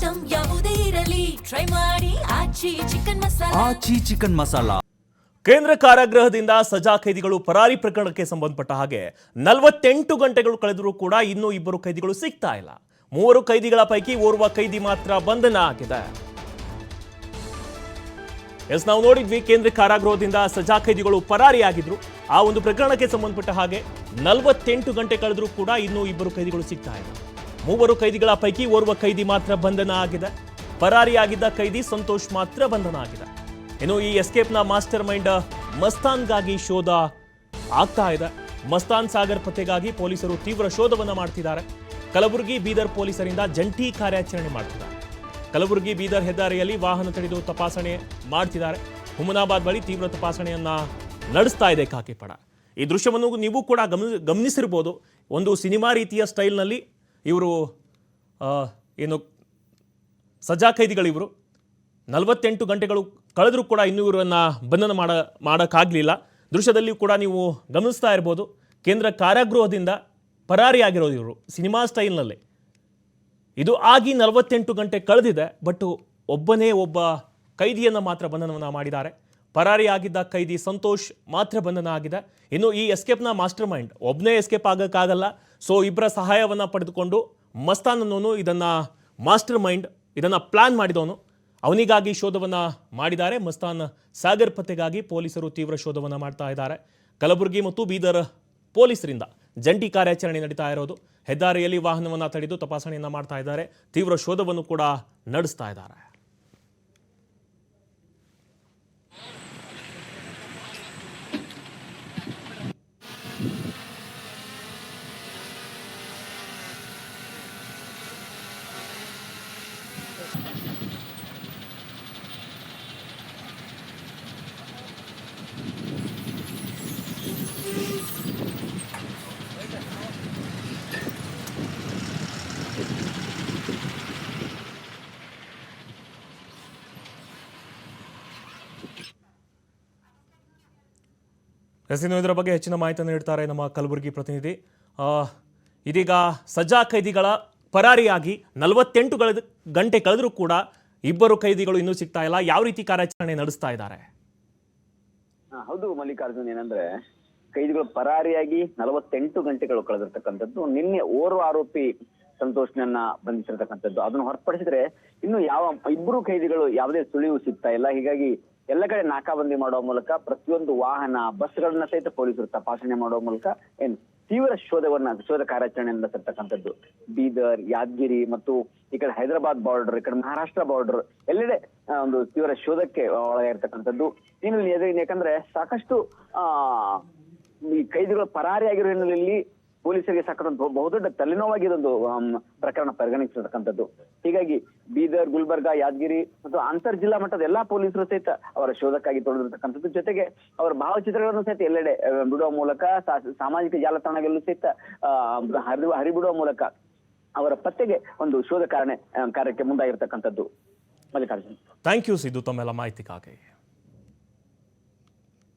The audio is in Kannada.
ಐಟಂ ಯಾವುದೇ ಇರಲಿ ಟ್ರೈ ಮಾಡಿ ಆಚಿ ಚಿಕನ್ ಮಸಾಲಾ. ಕೇಂದ್ರ ಕಾರಾಗೃಹದಿಂದ ಸಜಾ ಖೈದಿಗಳು ಪರಾರಿ ಪ್ರಕರಣಕ್ಕೆ ಸಂಬಂಧಪಟ್ಟ ಹಾಗೆ 48 ಗಂಟೆಗಳು ಕಳೆದರೂ ಕೂಡ ಇನ್ನೂ ಇಬ್ಬರು ಖೈದಿಗಳು ಸಿಗ್ತಾ ಇಲ್ಲ. 3 ಖೈದಿಗಳ ಪೈಕಿ ಓರ್ವ ಖೈದಿ ಮಾತ್ರ ಬಂಧನ ಆಗಿದೆ. ನಾವು ನೋಡಿದ್ವಿ, ಕೇಂದ್ರ ಕಾರಾಗೃಹದಿಂದ ಸಜಾ ಖೈದಿಗಳು ಪರಾರಿಯಾಗಿದ್ರು. ಆ ಒಂದು ಪ್ರಕರಣಕ್ಕೆ ಸಂಬಂಧಪಟ್ಟ ಹಾಗೆ 48 ಗಂಟೆ ಕಳೆದರೂ ಕೂಡ ಇನ್ನೂ ಇಬ್ಬರು ಖೈದಿಗಳು ಸಿಗ್ತಾ ಇಲ್ಲ. 3 ಖೈದಿಗಳ ಪೈಕಿ ಓರ್ವ ಖೈದಿ ಮಾತ್ರ ಬಂಧನ ಆಗಿದೆ. ಪರಾರಿಯಾಗಿದ್ದ ಖೈದಿ ಸಂತೋಷ್ ಮಾತ್ರ ಬಂಧನ ಆಗಿದೆ. ಇನ್ನು ಈ ಎಸ್ಕೇಪ್ನ ಮಾಸ್ಟರ್ ಮೈಂಡ್ ಮಸ್ತಾನ್ಗಾಗಿ ಶೋಧ ಆಗ್ತಾ ಇದೆ. ಮಸ್ತಾನ್ ಸಾಗರ್ ಪತ್ತೆಗಾಗಿ ಪೊಲೀಸರು ತೀವ್ರ ಶೋಧವನ್ನು ಮಾಡ್ತಿದ್ದಾರೆ. ಕಲಬುರಗಿ ಬೀದರ್ ಪೊಲೀಸರಿಂದ ಜಂಟಿ ಕಾರ್ಯಾಚರಣೆ ಮಾಡ್ತಿದ್ದಾರೆ. ಕಲಬುರಗಿ ಬೀದರ್ ಹೆದ್ದಾರಿಯಲ್ಲಿ ವಾಹನ ತಡೆದು ತಪಾಸಣೆ ಮಾಡ್ತಿದ್ದಾರೆ. ಹುಮನಾಬಾದ್ ಬಳಿ ತೀವ್ರ ತಪಾಸಣೆಯನ್ನ ನಡೆಸ್ತಾ ಇದೆ ಖಾಕಿ ಪಡ. ಈ ದೃಶ್ಯವನ್ನು ನೀವು ಕೂಡ ಗಮನಿಸಿರ್ಬೋದು. ಒಂದು ಸಿನಿಮಾ ರೀತಿಯ ಸ್ಟೈಲ್ನಲ್ಲಿ ಇವರು ಏನು ಸಜಾ ಖೈದಿಗಳಿವರು 48 ಗಂಟೆಗಳು ಕಳೆದರೂ ಕೂಡ ಇನ್ನೂ ಇವರನ್ನು ಬಂಧನ ಮಾಡೋಕ್ಕಾಗಲಿಲ್ಲ. ದೃಶ್ಯದಲ್ಲಿ ಕೂಡ ನೀವು ಗಮನಿಸ್ತಾ ಇರ್ಬೋದು. ಕೇಂದ್ರ ಕಾರಾಗೃಹದಿಂದ ಪರಾರಿಯಾಗಿರೋದು ಇವರು ಸಿನಿಮಾ ಸ್ಟೈಲ್ನಲ್ಲಿ. ಇದು ಆಗಿ 48 ಗಂಟೆ ಕಳೆದಿದೆ. ಬಟ್ ಒಬ್ಬ ಖೈದಿಯನ್ನು ಮಾತ್ರ ಬಂಧನವನ್ನು ಮಾಡಿದ್ದಾರೆ. ಪರಾರಿಯಾಗಿದ್ದ ಖೈದಿ ಸಂತೋಷ್ ಮಾತ್ರ ಬಂಧನ ಆಗಿದೆ. ಇನ್ನು ಈ ಎಸ್ಕೇಪ್ನ ಮಾಸ್ಟರ್ ಮೈಂಡ್ ಒಬ್ಬನೇ ಎಸ್ಕೇಪ್ ಆಗೋಕ್ಕಾಗಲ್ಲ. ಸೊ ಇಬ್ಬರ ಸಹಾಯವನ್ನು ಪಡೆದುಕೊಂಡು ಮಸ್ತಾನ್ ಅನ್ನೋನು ಇದನ್ನು ಮಾಸ್ಟರ್ ಮೈಂಡ್ ಇದನ್ನು ಪ್ಲಾನ್ ಮಾಡಿದವನು. ಅವನಿಗಾಗಿ ಶೋಧವನ್ನು ಮಾಡಿದ್ದಾರೆ. ಮಸ್ತಾನ್ ಸಾಗರ್ ಪತ್ತೆಗಾಗಿ ಪೊಲೀಸರು ತೀವ್ರ ಶೋಧವನ್ನು ಮಾಡ್ತಾ ಇದ್ದಾರೆ. ಕಲಬುರಗಿ ಮತ್ತು ಬೀದರ್ ಪೊಲೀಸರಿಂದ ಜಂಟಿ ಕಾರ್ಯಾಚರಣೆ ನಡೀತಾ ಇರೋದು. ಹೆದ್ದಾರಿಯಲ್ಲಿ ವಾಹನವನ್ನು ತಡೆದು ತಪಾಸಣೆಯನ್ನು ಮಾಡ್ತಾ ಇದ್ದಾರೆ. ತೀವ್ರ ಶೋಧವನ್ನು ಕೂಡ ನಡೆಸ್ತಾ ಇದ್ದಾರೆ. ಇದರ ಬಗ್ಗೆ ಹೆಚ್ಚಿನ ಮಾಹಿತಿಯನ್ನು ನೀಡ್ತಾರೆ ನಮ್ಮ ಕಲಬುರಗಿ ಪ್ರತಿನಿಧಿ. ಇದೀಗ ಸಜಾ ಖೈದಿಗಳ ಪರಾರಿಯಾಗಿ 48 ಗಂಟೆ ಕಳೆದರೂ ಕೂಡ ಇಬ್ಬರು ಖೈದಿಗಳು ಇನ್ನೂ ಸಿಗ್ತಾ ಇಲ್ಲ. ಯಾವ ರೀತಿ ಕಾರ್ಯಾಚರಣೆ ನಡೆಸ್ತಾ ಇದ್ದಾರೆ? ಹೌದು ಮಲ್ಲಿಕಾರ್ಜುನ್, ಏನಂದ್ರೆ ಖೈದಿಗಳು ಪರಾರಿಯಾಗಿ 48 ಗಂಟೆಗಳು ಕಳೆದಿರ್ತಕ್ಕಂಥದ್ದು. ನಿನ್ನೆ ಓರ್ವ ಆರೋಪಿ ಸಂತೋಷ್ನನ್ನ ಬಂಧಿಸಿರ್ತಕ್ಕಂಥದ್ದು. ಅದನ್ನು ಹೊರತುಪಡಿಸಿದ್ರೆ ಇನ್ನು ಇಬ್ಬರು ಖೈದಿಗಳು ಯಾವುದೇ ಸುಳಿವು ಸಿಗ್ತಾ ಇಲ್ಲ. ಹೀಗಾಗಿ ಎಲ್ಲ ಕಡೆ ನಾಕಾಬಂದಿ ಮಾಡುವ ಮೂಲಕ ಪ್ರತಿಯೊಂದು ವಾಹನ ಬಸ್ಗಳನ್ನ ಸಹಿತ ಪೊಲೀಸರು ತಪಾಸಣೆ ಮಾಡುವ ಮೂಲಕ ತೀವ್ರ ಶೋಧ ಕಾರ್ಯಾಚರಣೆ ನಡೆಸಿರ್ತಕ್ಕಂಥದ್ದು. ಬೀದರ್, ಯಾದಗಿರಿ ಮತ್ತು ಈ ಕಡೆ ಹೈದರಾಬಾದ್ ಬಾರ್ಡರ್, ಈ ಕಡೆ ಮಹಾರಾಷ್ಟ್ರ ಬಾರ್ಡರ್ ಎಲ್ಲೆಡೆ ಒಂದು ತೀವ್ರ ಶೋಧಕ್ಕೆ ಒಳಗಾಗಿರ್ತಕ್ಕಂಥದ್ದು. ಯಾಕಂದ್ರೆ ಸಾಕಷ್ಟು ಈ ಖೈದಿಗಳು ಪರಾರಿಯಾಗಿರೋ ಹಿನ್ನೆಲೆಯಲ್ಲಿ ಪೊಲೀಸರಿಗೆ ಸಾಕಷ್ಟು ಬಹುದೊಡ್ಡ ತಲೆನೋವಾಗಿ ಇದೊಂದು ಪ್ರಕರಣ ಪರಿಗಣಿಸಿರ್ತಕ್ಕಂಥದ್ದು. ಹೀಗಾಗಿ ಬೀದರ್, ಗುಲ್ಬರ್ಗ, ಯಾದಗಿರಿ ಮತ್ತು ಅಂತರ್ ಜಿಲ್ಲಾ ಮಟ್ಟದ ಎಲ್ಲಾ ಪೊಲೀಸರು ಸಹಿತ ಅವರ ಶೋಧಕ್ಕಾಗಿ ತೊಡಗಿರ್ತಕ್ಕಂಥದ್ದು. ಜೊತೆಗೆ ಅವರ ಭಾವಚಿತ್ರಗಳನ್ನು ಸಹಿತ ಎಲ್ಲೆಡೆ ಬಿಡುವ ಮೂಲಕ ಸಾಮಾಜಿಕ ಜಾಲತಾಣಗಳಲ್ಲೂ ಸಹಿತ ಹರಿಬಿಡುವ ಮೂಲಕ ಅವರ ಪತ್ತೆಗೆ ಒಂದು ಶೋಧ ಕಾರ್ಯಕ್ಕೆ ಮುಂದಾಗಿರ್ತಕ್ಕಂಥದ್ದು. ಮಲ್ಲಿಕಾರ್ಜುನ್, ಥ್ಯಾಂಕ್ ಯು ಸಿದ್ದು ತಮ್ಮೆಲ್ಲ ಮಾಹಿತಿಗಾಗಿ.